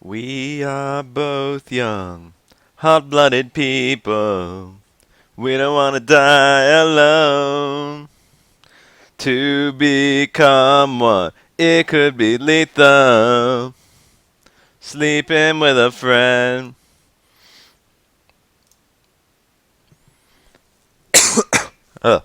We are both young, hot-blooded people. We don't want to die alone. To become one, it could be lethal. Sleeping with a friend. Ugh.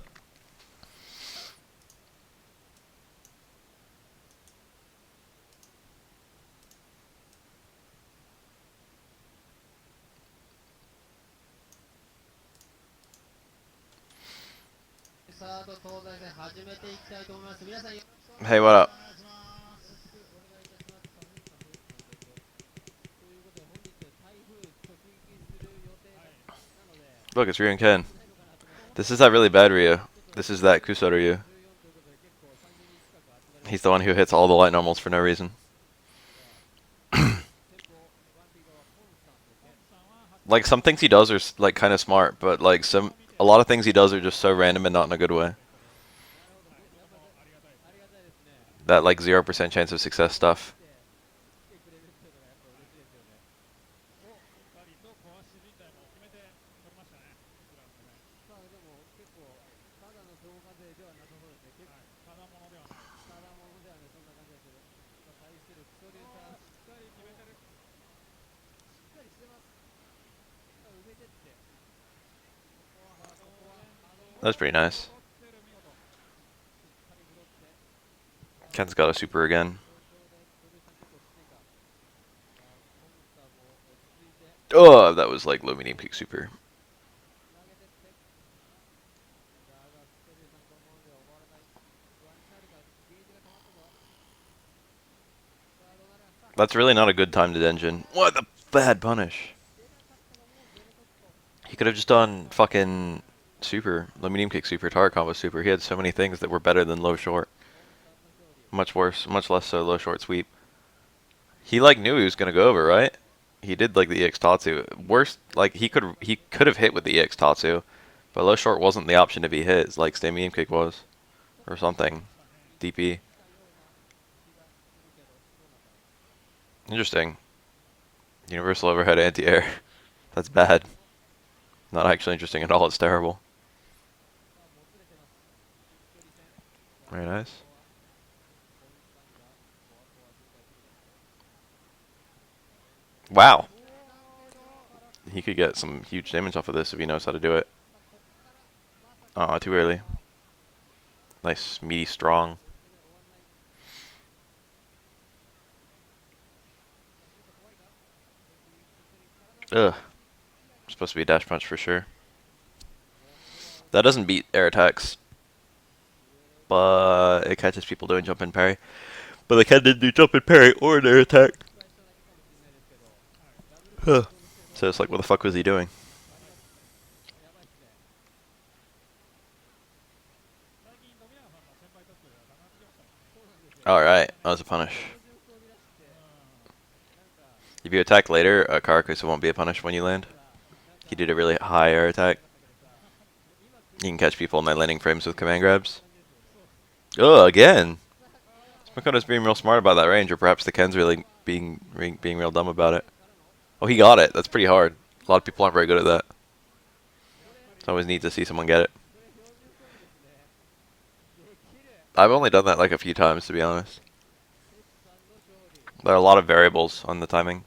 Hey, what up? Look, it's Ryu and Ken. This is that really bad Ryu. This is that Kuso Ryu. He's the one who hits all the light normals for no reason. Like, some things he does are like kind of smart, but like a lot of things he does are just so random and not in a good way. That like 0% chance of success stuff. That's pretty nice. Ken's got a super again. Oh, that was like low medium kick super. That's really not a good time to Denjin. What a bad punish. He could have just done fucking super, low medium kick super, target combo super. He had so many things that were better than low short. Much worse, much less so low short sweep. He like knew he was gonna go over, right? He did like the EX Tatsu. Worst, like he could have hit with the EX Tatsu, but low short wasn't the option to be hit, like stay medium kick was, or something. DP. Interesting. Universal overhead anti-air. That's bad. Not actually interesting at all. It's terrible. Very nice. Wow. He could get some huge damage off of this if he knows how to do it. Aw, too early. Nice, meaty, strong. Ugh. Supposed to be a dash punch for sure. That doesn't beat air attacks, but it catches people doing jump and parry. But the cat didn't do jump and parry or an air attack. Huh. So it's like, what the fuck was he doing? Alright, that was a punish. If you attack later, Karakusa won't be a punish when you land. He did a really high air attack. You can catch people in their landing frames with command grabs. Oh, again! Makoto's being real smart about that range, or perhaps the Ken's really being real dumb about it. Oh, he got it. That's pretty hard. A lot of people aren't very good at that. It's always neat to see someone get it. I've only done that like a few times, to be honest. There are a lot of variables on the timing.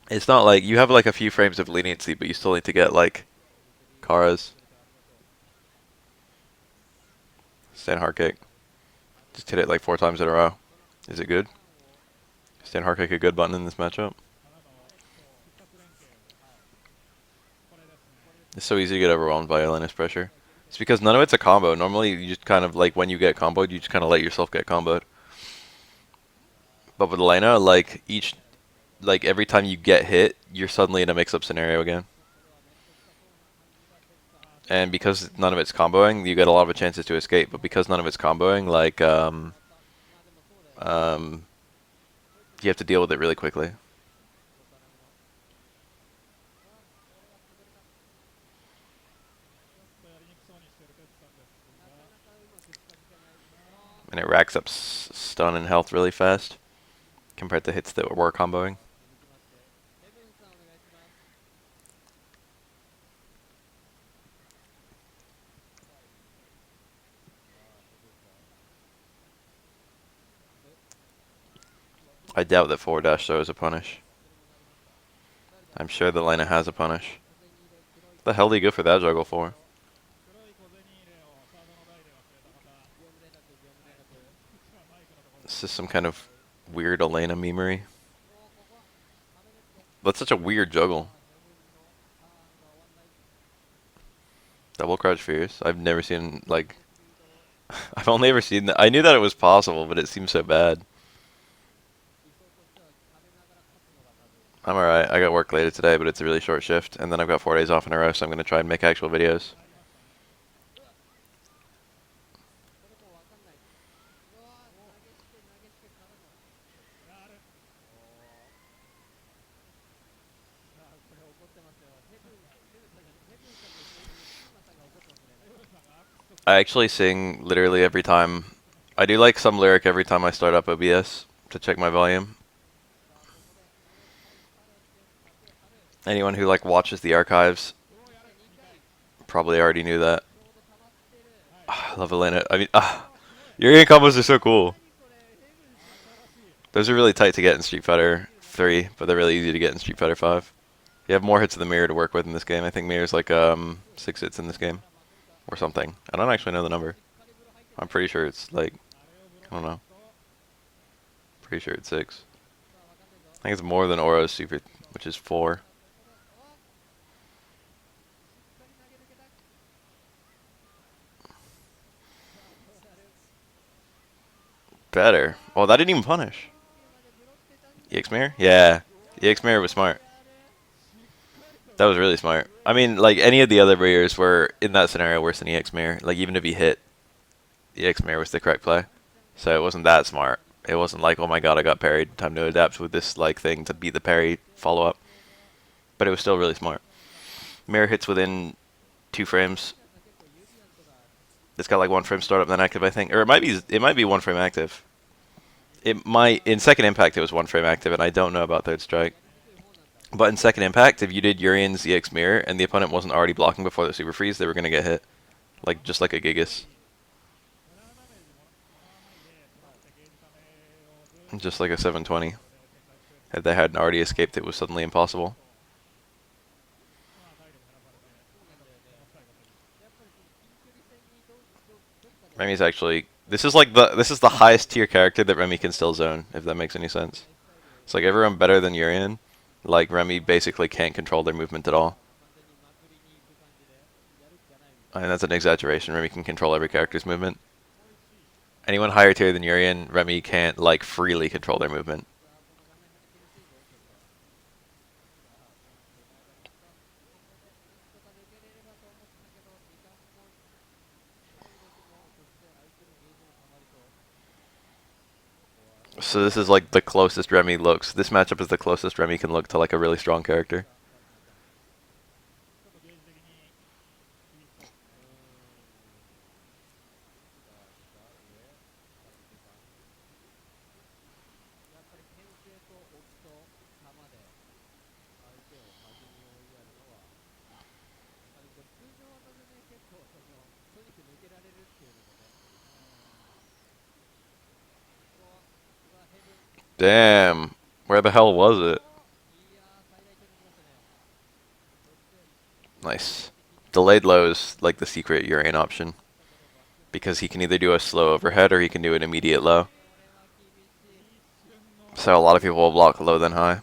It's not like you have like a few frames of leniency, but you still need to get like Kara's. Stand hard kick. Just hit it like 4 times in a row. Is it good? Stand hard kick a good button in this matchup? It's so easy to get overwhelmed by Elena's pressure. It's because none of it's a combo. Normally, you just kind of like when you get comboed, you just kind of let yourself get comboed. But with Elena, like every time you get hit, you're suddenly in a mix-up scenario again. And because none of it's comboing, you get a lot of chances to escape. But because none of it's comboing, like um, you have to deal with it really quickly. And it racks up stun and health really fast. compared to hits that were comboing. I doubt that forward dash though is a punish. I'm sure that Elena has a punish. What the hell do you go for that juggle for? This is some kind of weird Elena memery. That's such a weird juggle. Double crouch fierce. I've never seen, like... I've only ever seen that. I knew that it was possible, but it seems so bad. I'm alright. I got work later today, but it's a really short shift. And then I've got 4 days off in a row, so I'm going to try and make actual videos. I actually sing literally every time. I do like some lyric every time I start up OBS to check my volume. Anyone who like watches the archives probably already knew that. I love Elena. I mean, Urien combos are so cool. Those are really tight to get in Street Fighter 3, but they're really easy to get in Street Fighter 5. You have more hits of the mirror to work with in this game. I think mirror's like 6 hits in this game. Or something. I don't actually know the number. I'm pretty sure it's like, I don't know. Pretty sure it's 6. I think it's more than Oro's secret, which is 4. Better. Oh, that didn't even punish. EX mirror? Yeah. EX mirror was smart. That was really smart. I mean, like, any of the other barriers were, in that scenario, worse than EX mirror. Like, even if he hit, EX mirror was the correct play. So it wasn't that smart. It wasn't like, oh my god, I got parried. Time to adapt with this, like, thing to beat the parry follow-up. But it was still really smart. Mirror hits within 2 frames. It's got like 1 frame startup then active, I think. Or it might be 1 frame active. It might, in second impact it was 1 frame active, and I don't know about third strike. But in second impact, if you did Urien's EX mirror and the opponent wasn't already blocking before the super freeze, they were gonna get hit. Like just like a Gigas. Just like a 720. If they hadn't already escaped, it was suddenly impossible. Remy's actually, this is the highest tier character that Remy can still zone, if that makes any sense. It's like everyone better than Urien. Like Remy basically can't control their movement at all. I mean, that's an exaggeration. Remy can control every character's movement. Anyone higher tier than Urien, Remy can't like freely control their movement. So this is like the closest Remy looks. This matchup is the closest Remy can look to like a really strong character. Damn. Where the hell was it? Nice. Delayed low is like the secret Urien option. Because he can either do a slow overhead or he can do an immediate low. So a lot of people will block low then high.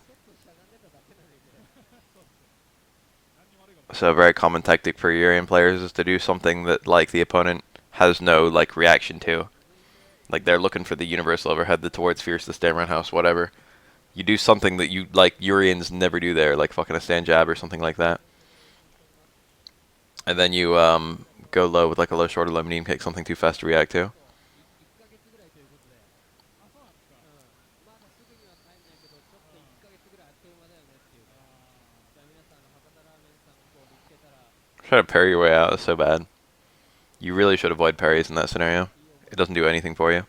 So a very common tactic for Urien players is to do something that like the opponent has no like reaction to. Like they're looking for the universal overhead, the towards fierce, the stand roundhouse, whatever. You do something that you like Uriens never do there, like fucking a stand jab or something like that. And then you go low with like a low short or low medium kick, something too fast to react to. Try to parry your way out is so bad. You really should avoid parries in that scenario. It doesn't do anything for you.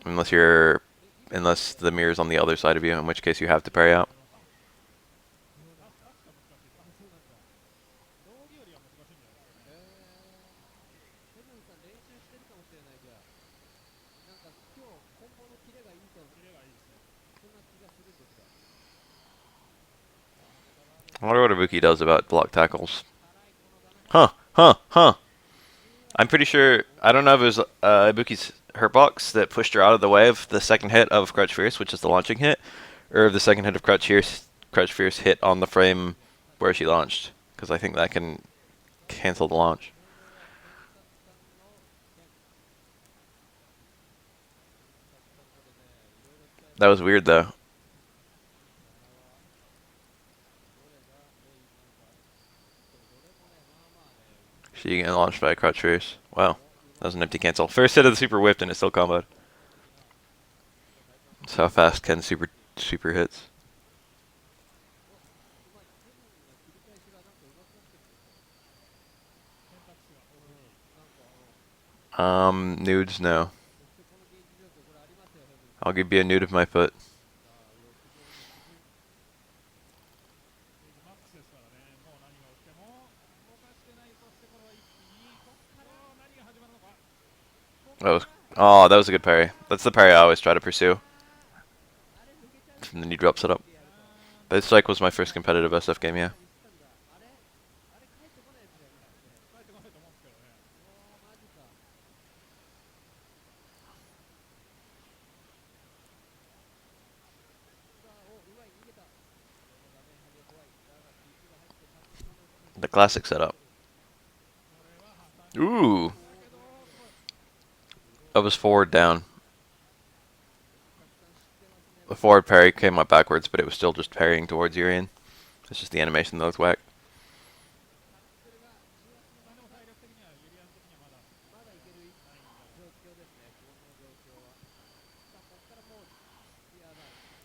Unless you're unless the mirror's on the other side of you, in which case you have to parry out. I wonder what Ibuki does about block tackles. Huh, huh, huh. I'm pretty sure, I don't know if it was Ibuki's hurt box that pushed her out of the way of the second hit of Crouch Fierce, which is the launching hit, or if the second hit of Crouch Fierce hit on the frame where she launched, because I think that can cancel the launch. That was weird though. She getting launched by a Crouch Fierce. Wow. That was an empty cancel. First hit of the super whipped and it still comboed. That's how fast Ken super hits. Nudes, no. I'll give you a nude of my foot. That was, oh, that was a good parry. That's the parry I always try to pursue. And then he drops it up. This strike was my first competitive SF game, yeah. The classic setup. Ooh. I was forward down. The forward parry came up backwards, but it was still just parrying towards Urien. It's just the animation that looked whack.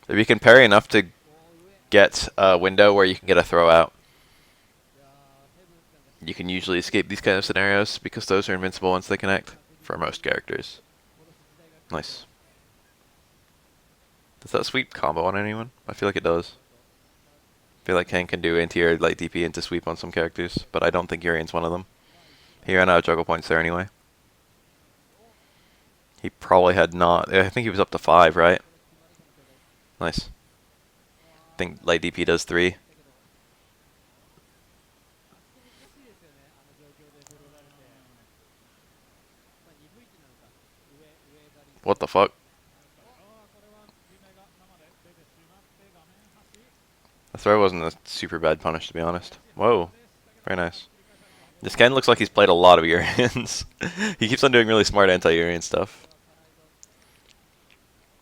If you can parry enough to get a window where you can get a throw out, you can usually escape these kind of scenarios because those are invincible once they connect for most characters. Nice. Does that sweep combo on anyone? I feel like it does. I feel like Ken can do anti-air light DP into sweep on some characters, but I don't think Urien's one of them. He ran out of juggle points there anyway. He probably had not. I think he was up to 5, right? Nice. I think light DP does 3. What the fuck? The throw wasn't a super bad punish, to be honest. Whoa. Very nice. This Ken looks like he's played a lot of Uriens. He keeps on doing really smart anti-Urien stuff.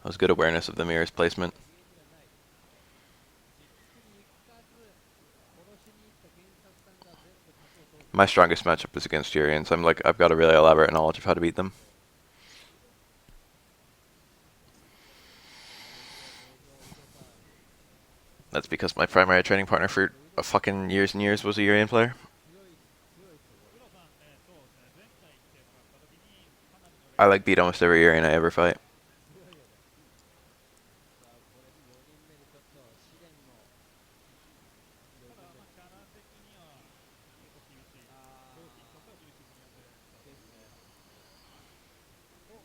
That was good awareness of the mirror's placement. My strongest matchup is against Urien, so I've got a really elaborate knowledge of how to beat them. That's because my primary training partner for fucking years and years was a Urien player. I beat almost every Urien I ever fight.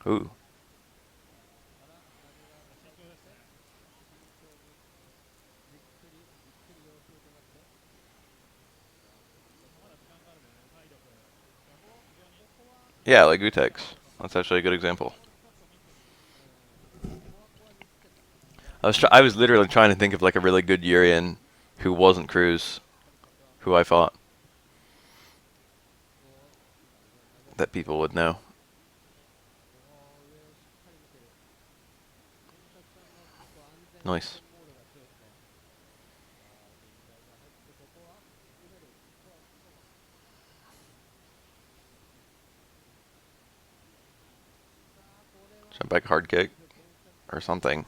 Ooh. Yeah, like Gutex. That's actually a good example. I was literally trying to think of like a really good Urien who wasn't Cruz, who I fought, that people would know. Nice. Jump back hard kick or something.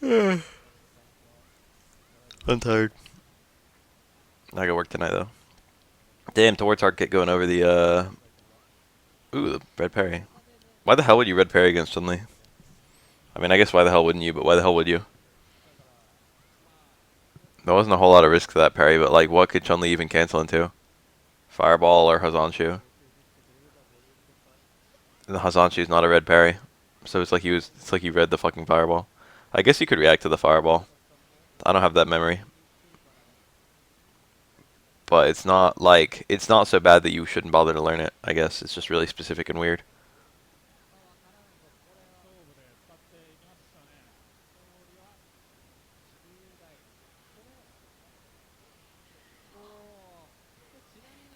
I'm tired. I gotta work tonight though. Damn, towards hard kick going over the ooh, the red parry. Why the hell would you red parry against Chun-Li? I mean, I guess why the hell wouldn't you, but why the hell would you? There wasn't a whole lot of risk to that parry, but like, what could Chun-Li even cancel into? Fireball or Hazanshu? And the Hazanshu's not a red parry, so it's like he read the fucking fireball. I guess you could react to the fireball. I don't have that memory. But it's not like, it's not so bad that you shouldn't bother to learn it, I guess. It's just really specific and weird.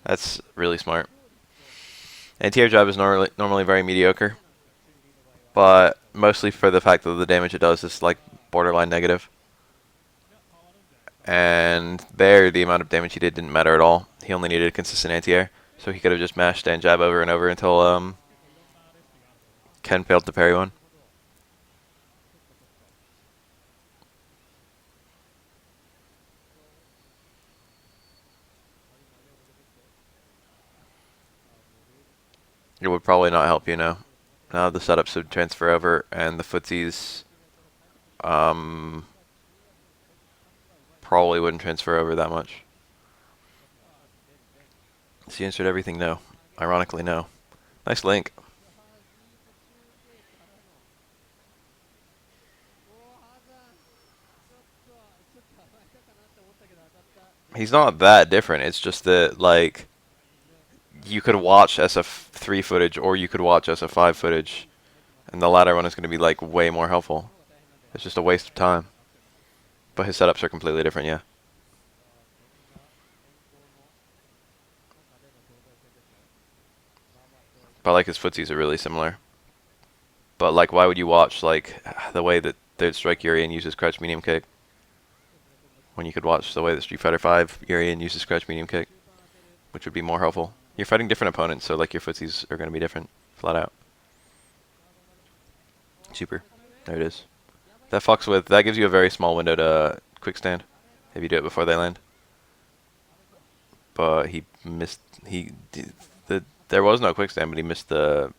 That's really smart. Anti-air jab is normally very mediocre, but mostly for the fact that the damage it does is like borderline negative. And there, the amount of damage he did didn't matter at all. He only needed a consistent anti-air, so he could have just mashed and jab over and over until Ken failed to parry one. It would probably not help you now. Now the setups would transfer over, and the footsies probably wouldn't transfer over that much. So you answered everything no. Ironically, no. Nice link. He's not that different. It's just that, like, you could watch SF3 footage or you could watch SF5 footage, and the latter one is going to be, like, way more helpful. It's just a waste of time. But his setups are completely different, yeah. But, like, his footsies are really similar. But, like, why would you watch, like, the way that Third Strike Urien uses crouch medium kick when you could watch the way that Street Fighter V Urien uses crouch medium kick, which would be more helpful? You're fighting different opponents, so, like, your footsies are going to be different, flat out. Super. There it is. That gives you a very small window to quick stand if you do it before they land. But he missed, there was no quick stand, but he missed the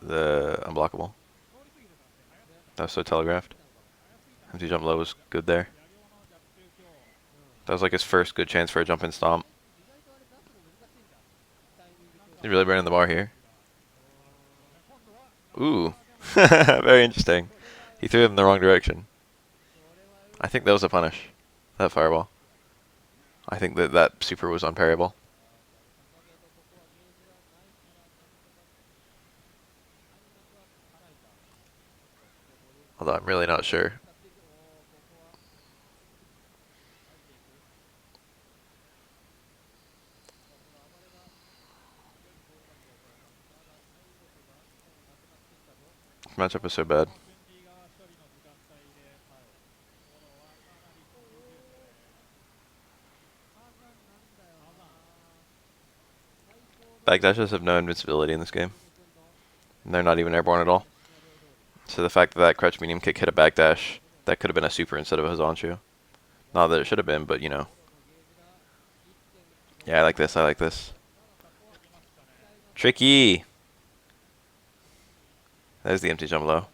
unblockable. That was so telegraphed. Empty jump low was good there. That was like his first good chance for a jump and stomp. He's really burning the bar here. Ooh. Very interesting. He threw it in the wrong direction. I think that was a punish. That fireball. I think that super was unparryable. Although I'm really not sure. This matchup is so bad. Backdashes have no invincibility in this game. And they're not even airborne at all. So the fact that that crouch medium kick hit a backdash, that could have been a super instead of a Hazanshu. Not that it should have been, but you know. Yeah, I like this, I like this. Tricky! There's the empty jump low.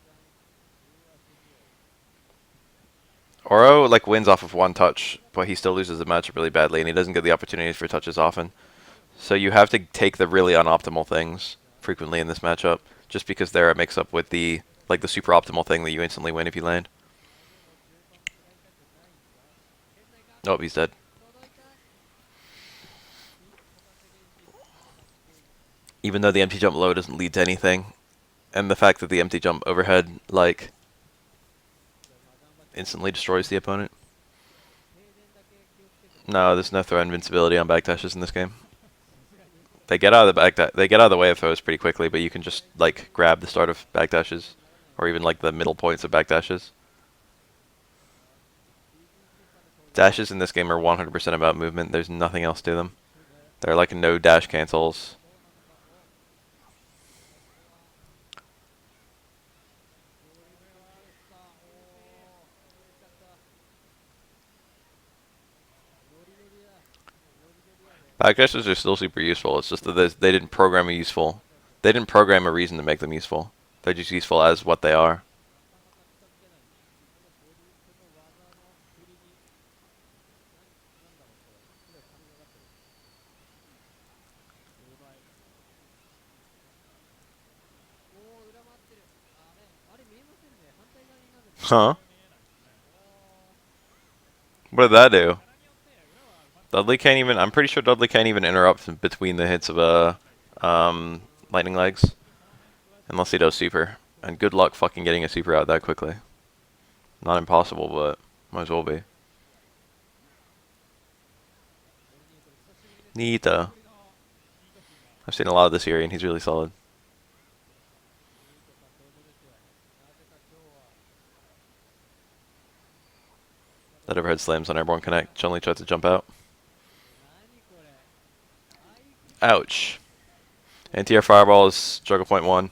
Oro, like, wins off of one touch, but he still loses the matchup really badly, and he doesn't get the opportunities for touches often. So you have to take the really unoptimal things frequently in this matchup, just because there it makes up with the, like, the super optimal thing that you instantly win if you land. Oh, he's dead. Even though the empty jump low doesn't lead to anything, and the fact that the empty jump overhead, like, instantly destroys the opponent. No, there's no throw invincibility on backdashes in this game. They get out of the way of throws pretty quickly, but you can just, like, grab the start of backdashes, or even, like, the middle points of backdashes. Dashes in this game are 100% about movement. There's nothing else to them. They're like no dash cancels. Backdashes are still super useful. It's just that they didn't program a useful. They didn't program a reason to make them useful. They're just useful as what they are. Huh? What did that do? Dudley can't even. I'm pretty sure Dudley can't even interrupt between the hits of lightning legs, unless he does super. And good luck fucking getting a super out that quickly. Not impossible, but might as well be. Neato. I've seen a lot of this Urien. He's really solid. That overhead slams on Airborne Connect. Chun-Li tries to jump out. Ouch. Anti-air fireball is struggle point 1.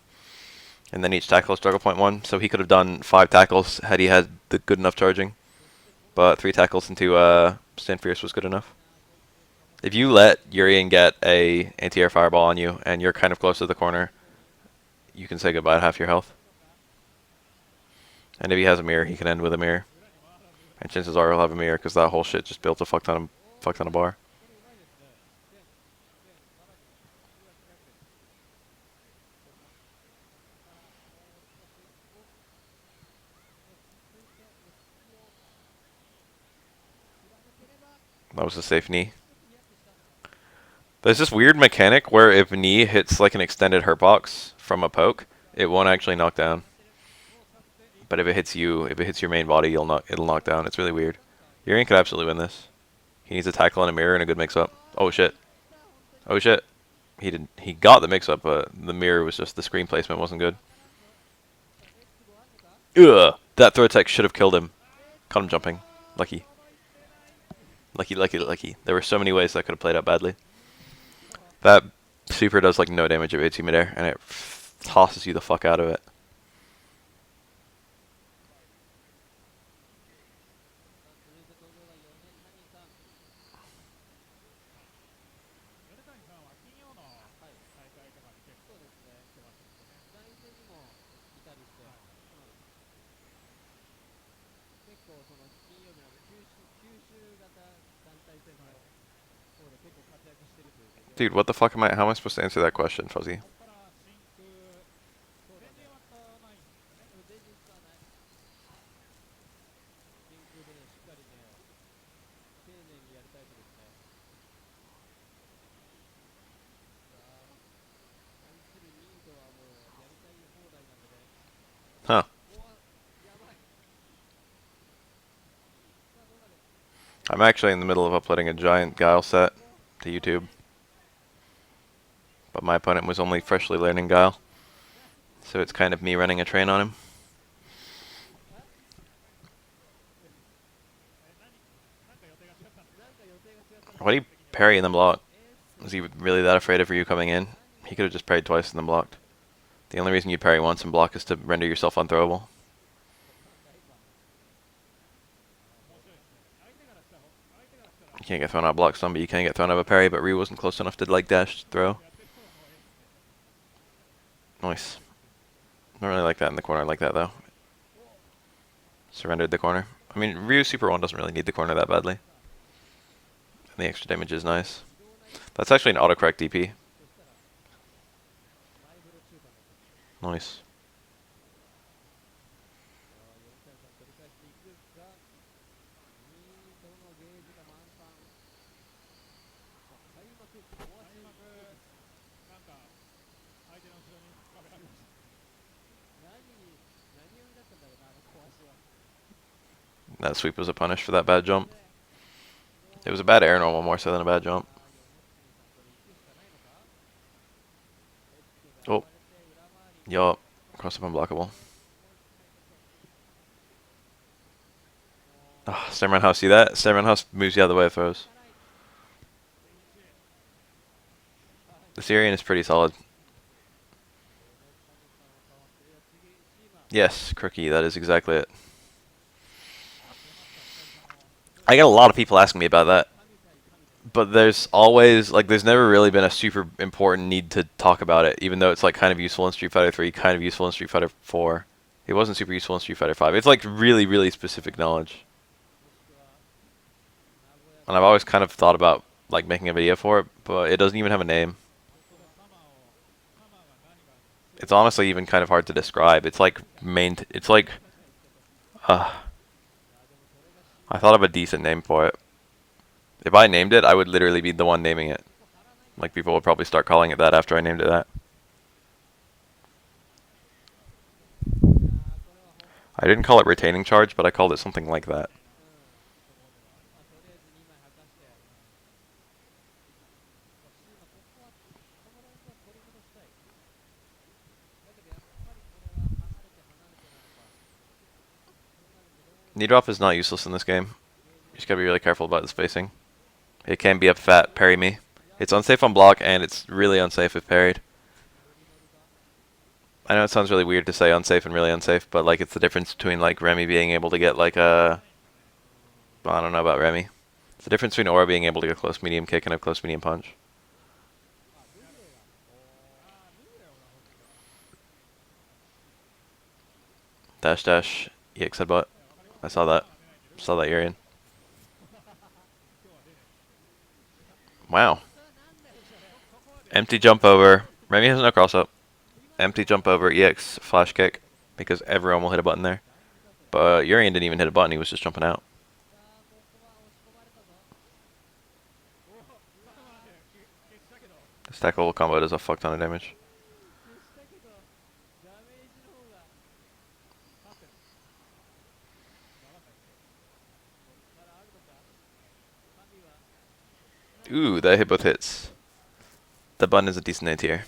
And then each tackle is struggle point 1. So he could have done 5 tackles had he had the good enough charging. But 3 tackles into Stand Fierce was good enough. If you let Urien get a anti-air fireball on you and you're kind of close to the corner, you can say goodbye to half your health. And if he has a mirror, he can end with a mirror. And chances are he'll have a mirror because that whole shit just built a fuck ton of bar. That was a safe knee. There's this weird mechanic where if knee hits like an extended hurt box from a poke, it won't actually knock down. But if it hits you, if it hits your main body, it'll knock down. It's really weird. Urien could absolutely win this. He needs a tackle and a mirror and a good mix-up. Oh shit. Oh shit. He got the mix-up, but the mirror was just, the screen placement wasn't good. Ugh! That throw attack should have killed him. Caught him jumping. Lucky. Lucky. There were so many ways that could have played out badly. That super does like no damage if it hits you midair, and it tosses you the fuck out of it. Dude, what the fuck how am I supposed to answer that question, Fuzzy? Huh. I'm actually in the middle of uploading a giant Guile set to YouTube. But my opponent was only freshly learning Guile. So it's kind of me running a train on him. Why do you parry and then block? Was he really that afraid of Ryu coming in? He could have just parried twice and then blocked. The only reason you parry once and block is to render yourself unthrowable. You can't get thrown out of block stun, but you can get thrown out of a parry, but Ryu wasn't close enough to like dash throw. Nice. Don't really like that in the corner like that though. Surrendered the corner. I mean, Ryu Super 1 doesn't really need the corner that badly. And the extra damage is nice. That's actually an autocorrect DP. Nice. That sweep was a punish for that bad jump. It was a bad air normal more so than a bad jump. Oh. Yup. Cross up unblockable. Oh, Stamron House, see that? Stamron House moves you out of the way of throws. The Urien is pretty solid. Yes, Crookie, that is exactly it. I get a lot of people asking me about that. but there's always like there's never really been a super important need to talk about it, even though it's like kind of useful in Street Fighter 3, kind of useful in Street Fighter 4. It wasn't super useful in Street Fighter 5. It's like really, really specific knowledge. And I've always kind of thought about like making a video for it, but it doesn't even have a name. It's honestly even kind of hard to describe. It's like it's like uh I thought of a decent name for it. If I named it, I would literally be the one naming it. Like people would probably start calling it that after I named it that. I didn't call it retaining charge, but I called it something like that. Knee drop is not useless in this game. You just gotta be really careful about the spacing. It can be a fat parry me. It's unsafe on block, and it's really unsafe if parried. I know it sounds really weird to say unsafe and really unsafe, but like it's the difference between like Remy being able to get like a... Well, I don't know about Remy. It's the difference between Aura being able to get a close medium kick and a close medium punch. Dash dash. EX headbutt. I saw that. Saw that Urien. Wow. Empty jump over. Remy has no cross up. Empty jump over, EX flash kick, because everyone will hit a button there. But Urien didn't even hit a button, he was just jumping out. This tackle combo does a fuck ton of damage. Ooh, that hit both hits. The button is a decent anti-air.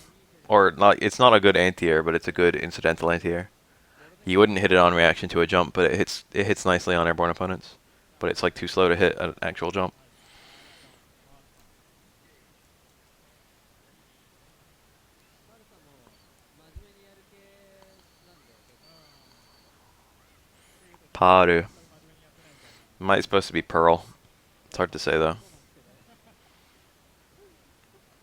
Or, not. It's not a good anti-air, but it's a good incidental anti-air. You wouldn't hit it on reaction to a jump, but it hits nicely on airborne opponents. But it's like too slow to hit an actual jump. Paru. Might supposed to be Pearl. It's hard to say though.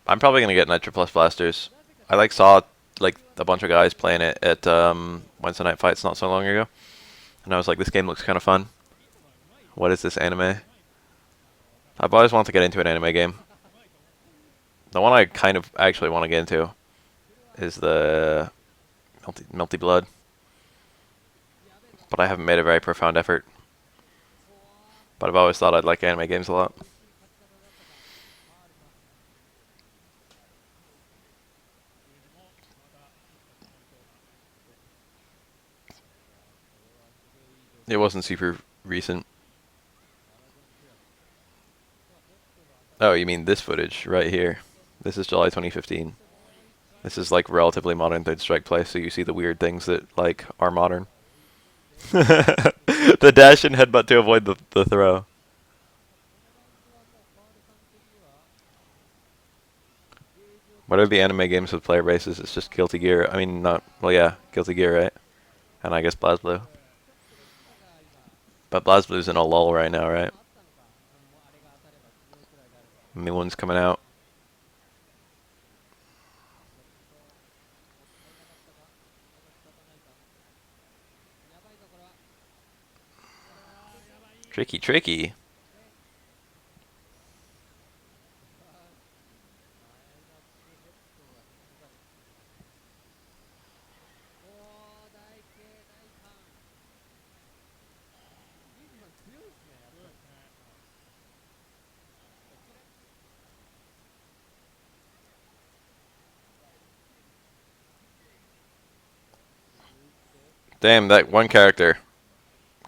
I'm probably gonna get Nitro Plus Blasters. I like saw like a bunch of guys playing it at Wednesday Night Fights not so long ago, and I was like, this game looks kind of fun. What is this anime? I've always wanted to get into an anime game. The one I kind of actually want to get into is the Melty Blood, but I haven't made a very profound effort. But I've always thought I'd like anime games a lot. It wasn't super recent. Oh, you mean this footage right here? This is July 2015. This is like relatively modern Third Strike play, so you see the weird things that like are modern. The dash and headbutt to avoid the throw. What are the anime games with player bases? It's just Guilty Gear. I mean, not... Well, yeah, Guilty Gear, right? And I guess BlazBlue. But BlazBlue's in a lull right now, right? New one's coming out. Tricky, tricky. Damn, that one character.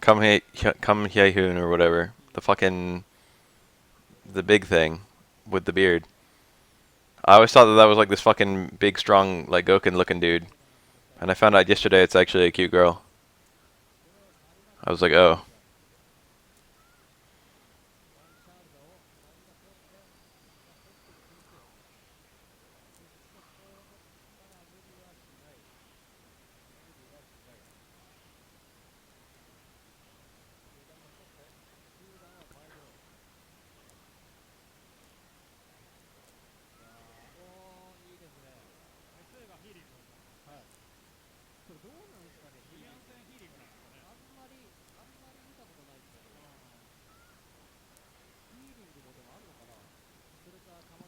Come Hyehoon or whatever. The fucking... The big thing. With the beard. I always thought that that was like this fucking big, strong, like Goken looking dude. And I found out yesterday it's actually a cute girl. I was like, oh.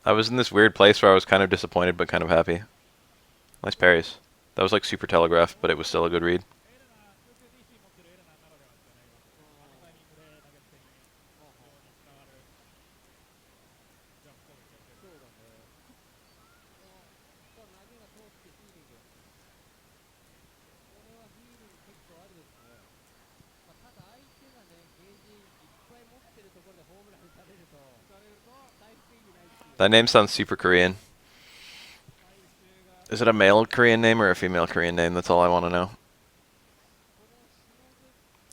I was in this weird place where I was kind of disappointed but kind of happy. Nice parries. That was like super telegraphed, but it was still a good read. That name sounds super Korean. Is it a male Korean name or a female Korean name? That's all I want to know.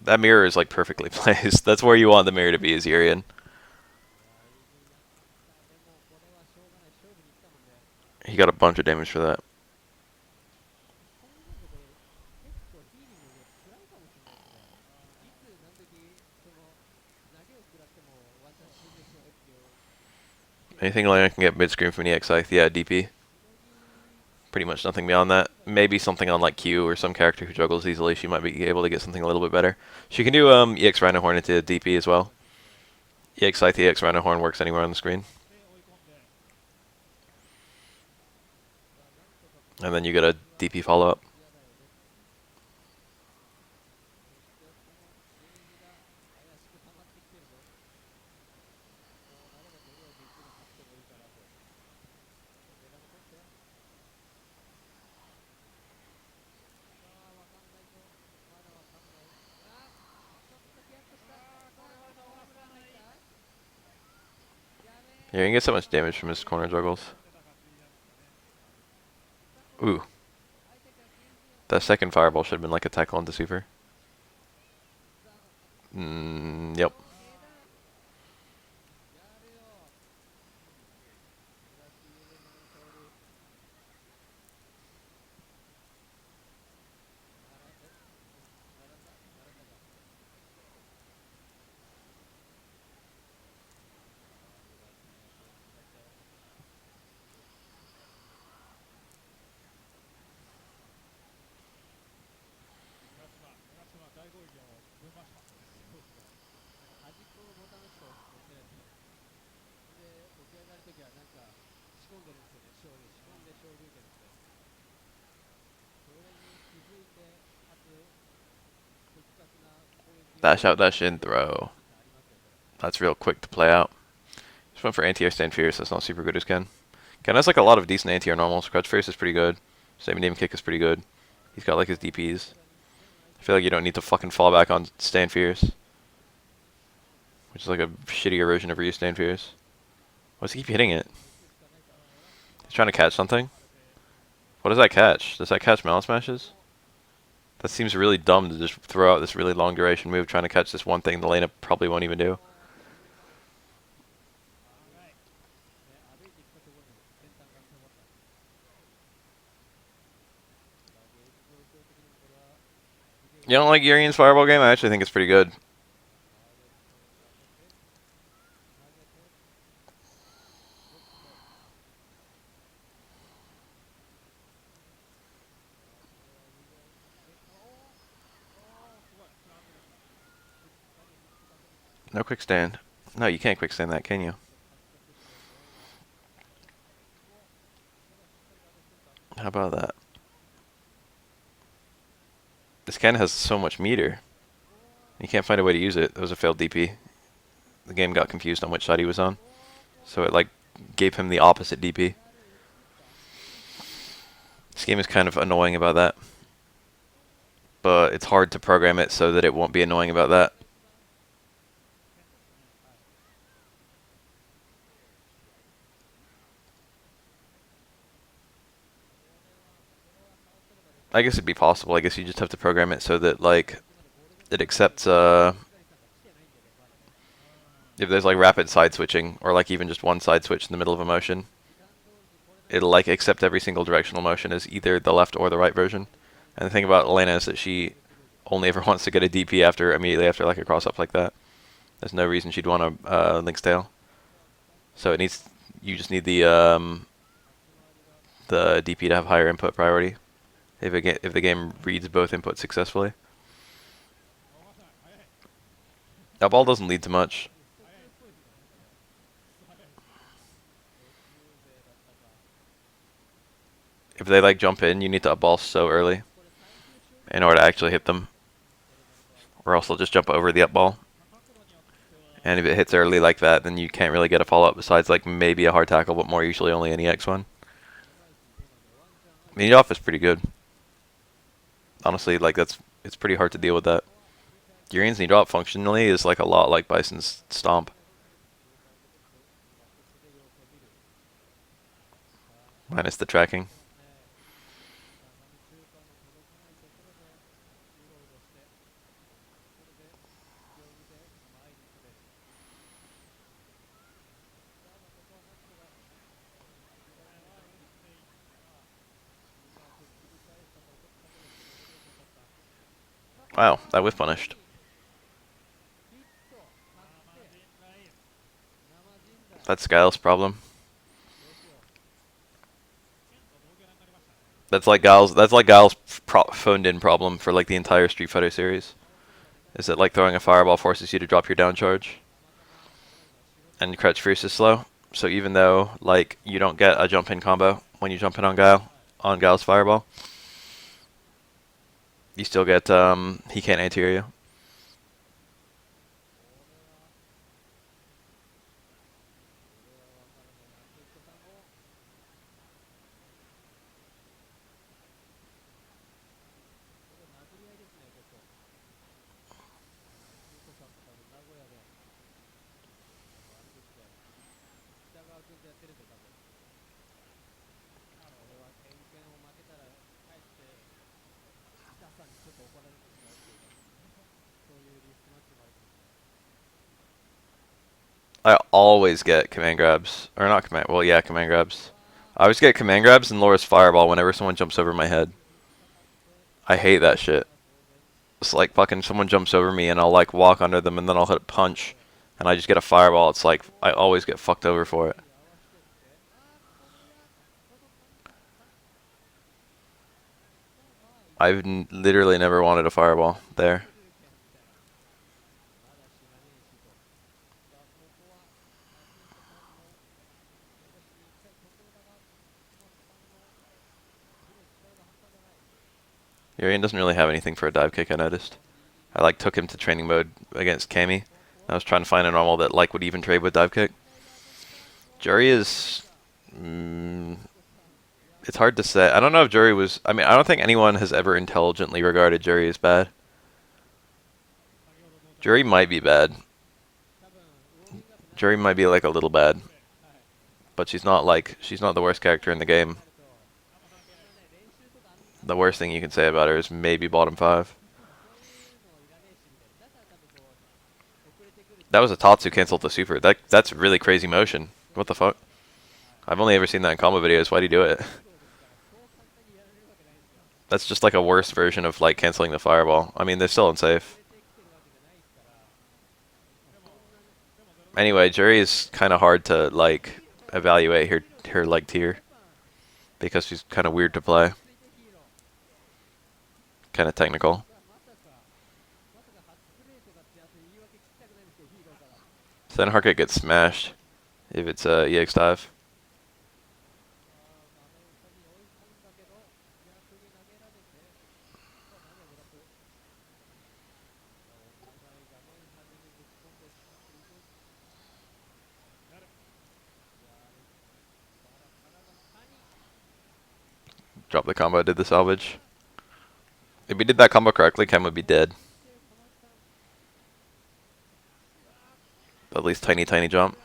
That mirror is like perfectly placed. That's where you want the mirror to be, is Urien. He got a bunch of damage for that. Anything Elena can get mid-screen from an EX Scythe? Yeah, DP. Pretty much nothing beyond that. Maybe something on like Q or some character who juggles easily. She might be able to get something a little bit better. She can do EX Rhino Horn into DP as well. EX Scythe, EX Rhino Horn works anywhere on the screen. And then you get a DP follow-up. Yeah, you can get so much damage from his corner juggles. Ooh. That second fireball should have been like a tackle onto Super. Yep. Dash out, dash in, throw. That's real quick to play out. Just went for anti-air stand fierce. That's not super good as Ken. Ken has like a lot of decent anti-air normals. Crouch fierce is pretty good. Same name kick is pretty good. He's got like his DPs. I feel like you don't need to fucking fall back on stand fierce, which is like a shittier version of Ryu stand fierce. Why does he keep hitting it? He's trying to catch something. What does that catch? Does that catch mallet smashes? That seems really dumb to just throw out this really long duration move trying to catch this one thing the Elena probably won't even do. You don't like Urien's fireball game? I actually think it's pretty good. No quick stand. No, you can't quick stand that, can you? How about that? This Ken has so much meter. You can't find a way to use it. It was a failed DP. The game got confused on which side he was on. So it like gave him the opposite DP. This game is kind of annoying about that. But it's hard to program it so that it won't be annoying about that. I guess it'd be possible. I guess you just have to program it so that like it accepts if there's like rapid side switching or like even just one side switch in the middle of a motion, it'll like accept every single directional motion as either the left or the right version. And the thing about Elena is that she only ever wants to get a DP immediately after like a cross up like that. There's no reason she'd want a Link's Tail. So you just need the DP to have higher input priority if the game reads both inputs successfully. That ball doesn't lead to much. If they like jump in, you need to up ball so early in order to actually hit them, or else they'll just jump over the up ball. And if it hits early like that, then you can't really get a follow up besides like maybe a hard tackle, but more usually only an EX one. Lead off is pretty good. Honestly, like it's pretty hard to deal with that. Urien's knee drop functionally is like a lot like Bison's stomp. Minus the tracking. Wow, that whiff punished. That's Guile's problem. That's like Guile's phoned in problem for like the entire Street Fighter series. Is that like throwing a fireball forces you to drop your down charge? And crouch freeze is slow. So even though like you don't get a jump in combo when you jump in on Guile's fireball, you still get he can't anti-air you. I always get command grabs. Or not command, well yeah, command grabs. I always get command grabs and Laura's fireball whenever someone jumps over my head. I hate that shit. It's like fucking someone jumps over me and I'll like walk under them and then I'll hit a punch and I just get a fireball. It's like I always get fucked over for it. I've literally never wanted a fireball there. Urien doesn't really have anything for a dive kick, I noticed. I like took him to training mode against Cammy. I was trying to find a normal that like would even trade with dive kick. Jury is it's hard to say. I don't know if Jury was I mean, I don't think anyone has ever intelligently regarded Jury as bad. Jury might be bad. Jury might be like a little bad. But she's not the worst character in the game. The worst thing you can say about her is maybe bottom 5. That was a Tatsu canceled the super. That's really crazy motion. What the fuck? I've only ever seen that in combo videos. Why do you do it? That's just like a worse version of like canceling the fireball. I mean, they're still unsafe. Anyway, Jury is kind of hard to like evaluate her like tier because she's kind of weird to play. Kind of technical. So then Harkit gets smashed if it's EX dive. Drop the combo, did the salvage. If he did that combo correctly, Ken would be dead. At least tiny jump.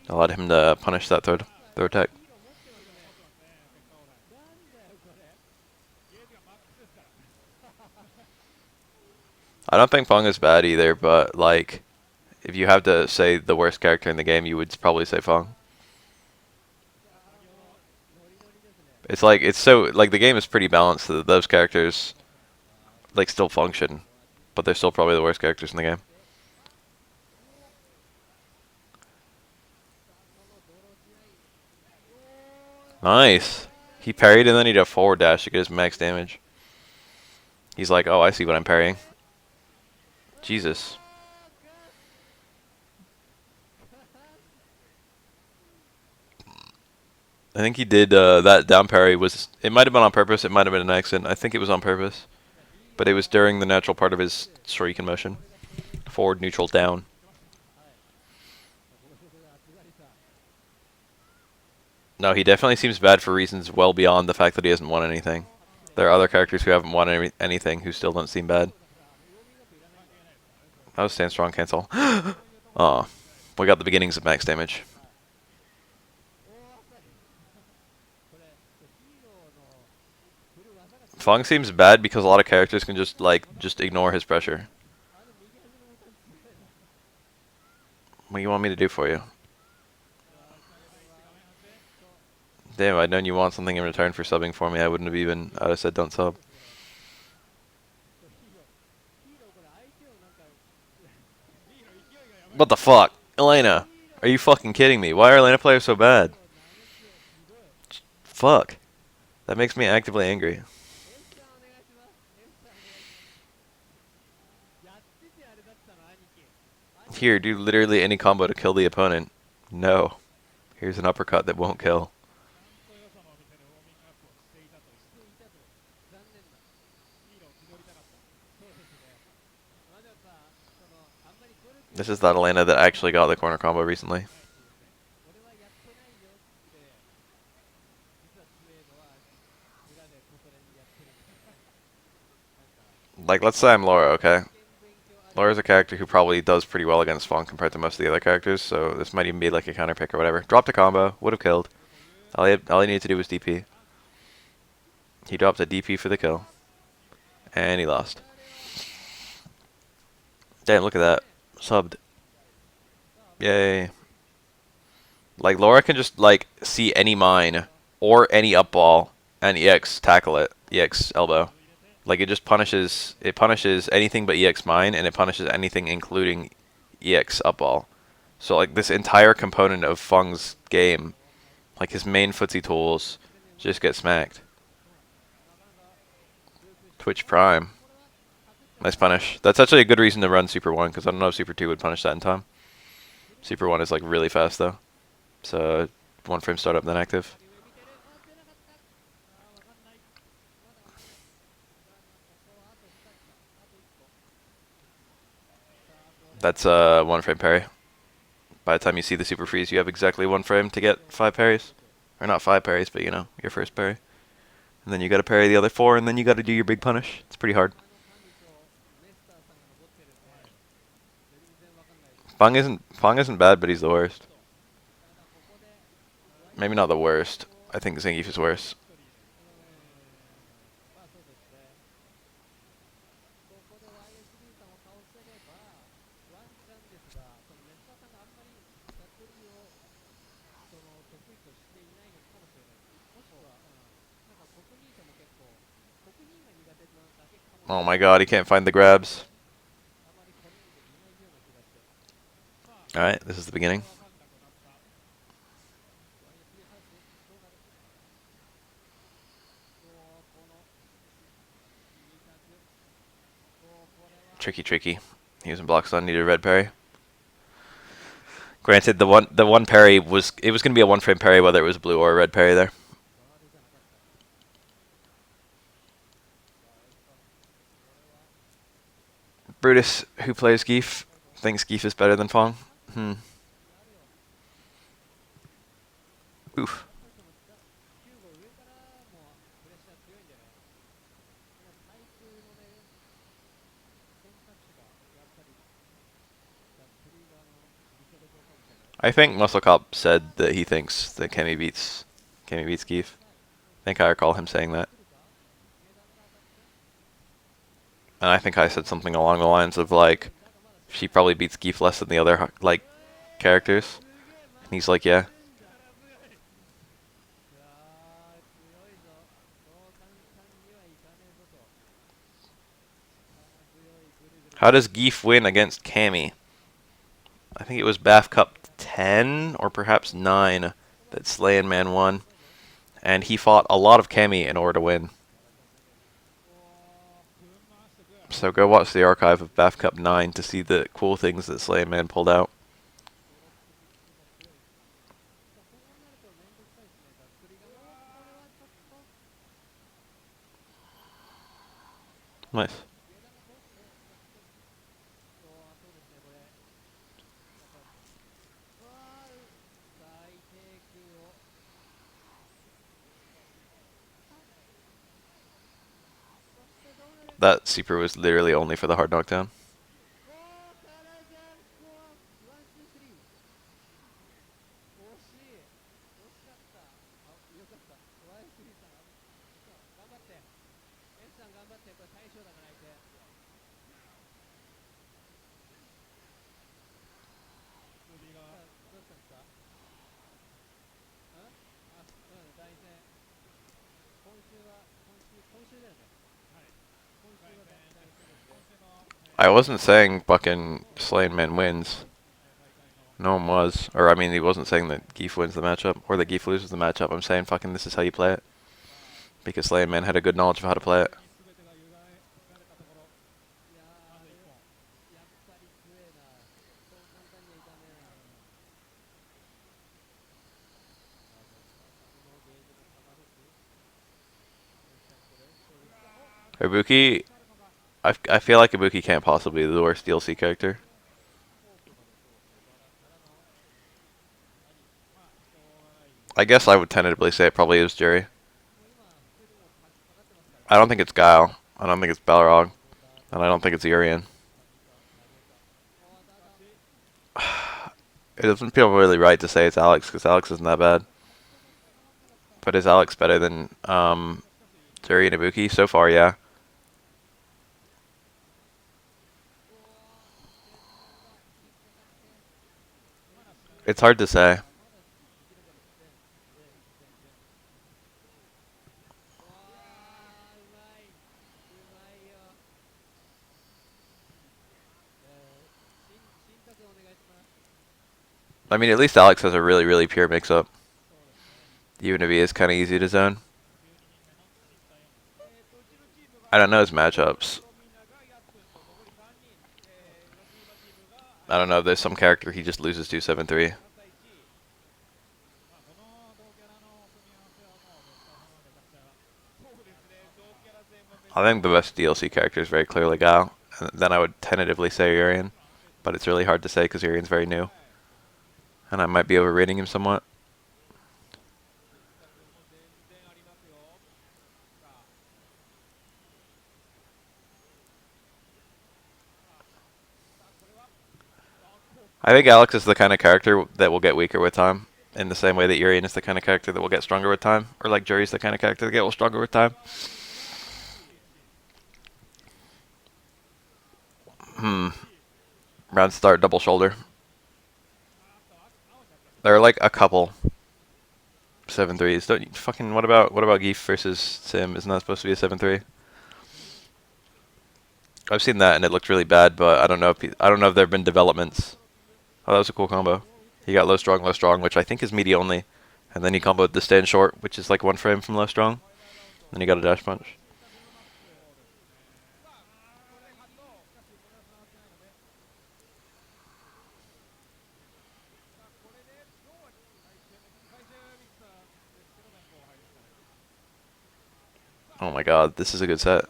Allowed him to punish that throw attack. I don't think Feng is bad either, but like, if you have to say the worst character in the game, you would probably say Feng. It's like, it's so, like the game is pretty balanced so that those characters like still function, but they're still probably the worst characters in the game. Nice. He parried and then he did a forward dash to get his max damage. He's like, oh, I see what I'm parrying. Jesus. I think he did that down parry was. It might have been on purpose. It might have been an accident. I think it was on purpose, but it was during the natural part of his Shuriken motion. Forward, neutral, down. No, he definitely seems bad for reasons well beyond the fact that he hasn't won anything. There are other characters who haven't won anything who still don't seem bad. That was stand strong cancel. Oh, we got the beginnings of max damage. Fong seems bad because a lot of characters can just ignore his pressure. What do you want me to do for you? Damn, I'd known you want something in return for subbing for me. I wouldn't have even. I'd have said don't sub. What the fuck? Elena, are you fucking kidding me? Why are Elena players so bad? Fuck. That makes me actively angry. Here, do literally any combo to kill the opponent. No. Here's an uppercut that won't kill. This is that Elena that actually got the corner combo recently. Like, let's say I'm Laura, okay? Laura's a character who probably does pretty well against Fong compared to most of the other characters, so this might even be like a counter pick or whatever. Dropped a combo, would have killed. All he needed to do was DP. He dropped a DP for the kill. And he lost. Damn, look at that. Subbed. Yay. Like, Laura can just, like, see any mine or any up ball and EX tackle it. EX elbow. Like, it punishes anything but EX mine, and it punishes anything including EX up ball. So, like, this entire component of Fung's game, like his main footsie tools, just get smacked. Twitch Prime. Nice punish. That's actually a good reason to run Super 1, because I don't know if Super 2 would punish that in time. Super 1 is, like, really fast, though. So, 1 frame startup, then active. That's 1 frame parry. By the time you see the super freeze, you have exactly 1 frame to get 5 parries. Or not 5 parries, but you know, your first parry. And then you gotta parry the other 4, and then you gotta do your big punish. It's pretty hard. Fong isn't bad, but he's the worst. Maybe not the worst. I think Zangief is worse. Oh my god, he can't find the grabs. Alright, this is the beginning. Tricky. He was in block stun, needed a red parry. Granted, the one parry was gonna be a 1 frame parry whether it was blue or a red parry there. Brutus, who plays Geef, thinks Geef is better than Fong. Oof. I think Muscle Cop said that he thinks that Kemi beats Geef. I think I recall him saying that. And I think I said something along the lines of, like, she probably beats Geef less than the other, like, characters. And he's like, yeah. How does Geef win against Cammy? I think it was BAF Cup 10 or perhaps 9 that Slayin Man won. And he fought a lot of Cammy in order to win. So go watch the archive of BAF Cup 9 to see the cool things that Slayin Man pulled out. Nice. That super was literally only for the hard knockdown. I wasn't saying fucking Slain Man wins. No one was. Or, I mean, he wasn't saying that Geef wins the matchup, or that Geef loses the matchup. I'm saying fucking this is how you play it. Because Slain Man had a good knowledge of how to play it. Ibuki, I feel like Ibuki can't possibly be the worst DLC character. I guess I would tentatively say it probably is Jury. I don't think it's Guile. I don't think it's Balrog. And I don't think it's Urien. It doesn't feel really right to say it's Alex, because Alex isn't that bad. But is Alex better than Jury and Ibuki? So far, yeah. It's hard to say. I mean, at least Alex has a really, really pure mix-up. Even if he is kind of easy to zone. I don't know his matchups. I don't know if there's some character he just loses to 7-3. I think the best DLC character is very clearly Guile. And then I would tentatively say Urien. But it's really hard to say because Urien's very new. And I might be overrating him somewhat. I think Alex is the kind of character that will get weaker with time. In the same way that Urien is the kind of character that will get stronger with time. Or like Jury's the kind of character that get stronger with time. Round start, double shoulder. There are like a couple 7-3s. Don't you, fucking what about Geef versus Sim? Isn't that supposed to be a 7-3? I've seen that and it looked really bad, but I don't know if there have been developments. Oh, that was a cool combo. He got low strong, which I think is meaty only, and then he comboed the stand short, which is like one frame from low strong. Then he got a dash punch. Oh my god, this is a good set.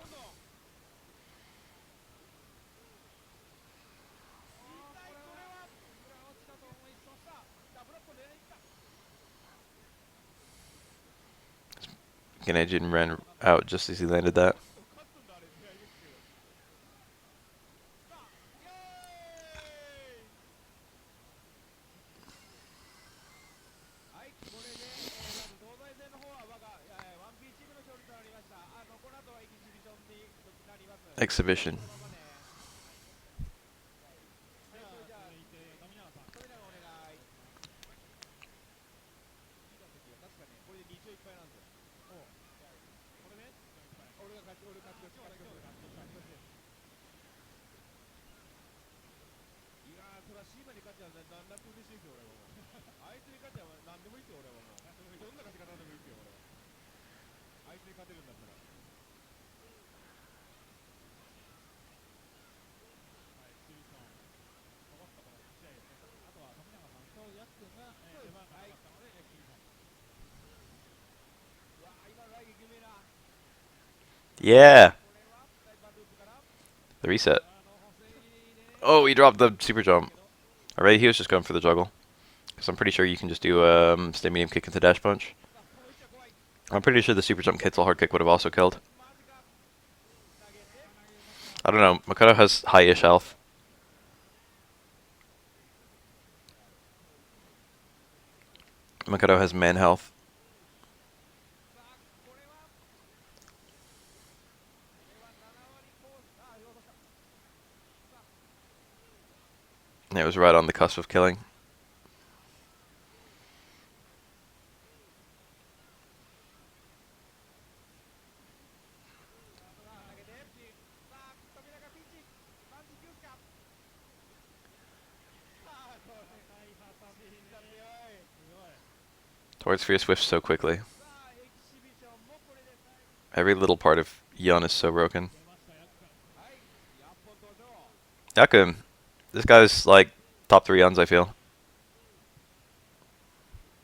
Ganejin ran out just as he landed that. Exhibition. Yeah. The reset. Oh, he dropped the super jump. Alright, he was just going for the juggle. Because I'm pretty sure you can just do stay medium kick into dash punch. I'm pretty sure the super jump cancel hard kick would have also killed. I don't know. Makoto has high-ish health. Makoto has man health. It was right on the cusp of killing. Towards Fear Swift so quickly. Every little part of Yun is so broken. Yaku. This guy's like top 3 Yuns, I feel.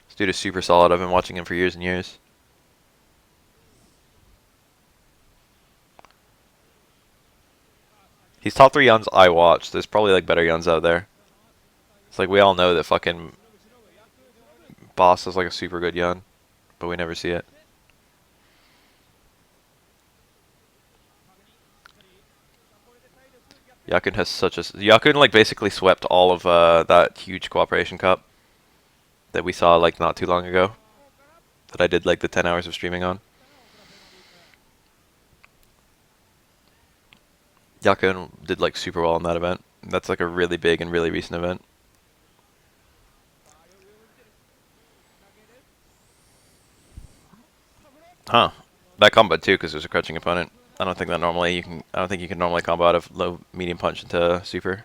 This dude is super solid. I've been watching him for years and years. He's top 3 Yuns I watch. There's probably like better Yuns out there. It's like we all know that fucking Boss is like a super good Yun, but we never see it. Yakun has such a... Yakun like basically swept all of that huge Cooperation Cup that we saw like not too long ago. That I did like the 10 hours of streaming on. Yakun did like super well in that event. That's like a really big and really recent event. Huh. That combo too, because there's a crouching opponent. I don't think that normally you can... I don't think you can normally combo out of low medium punch into super.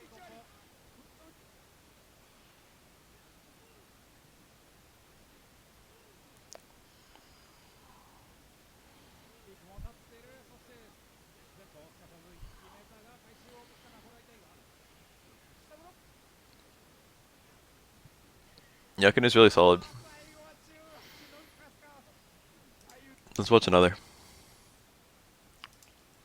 Yakun is really solid. Let's watch another.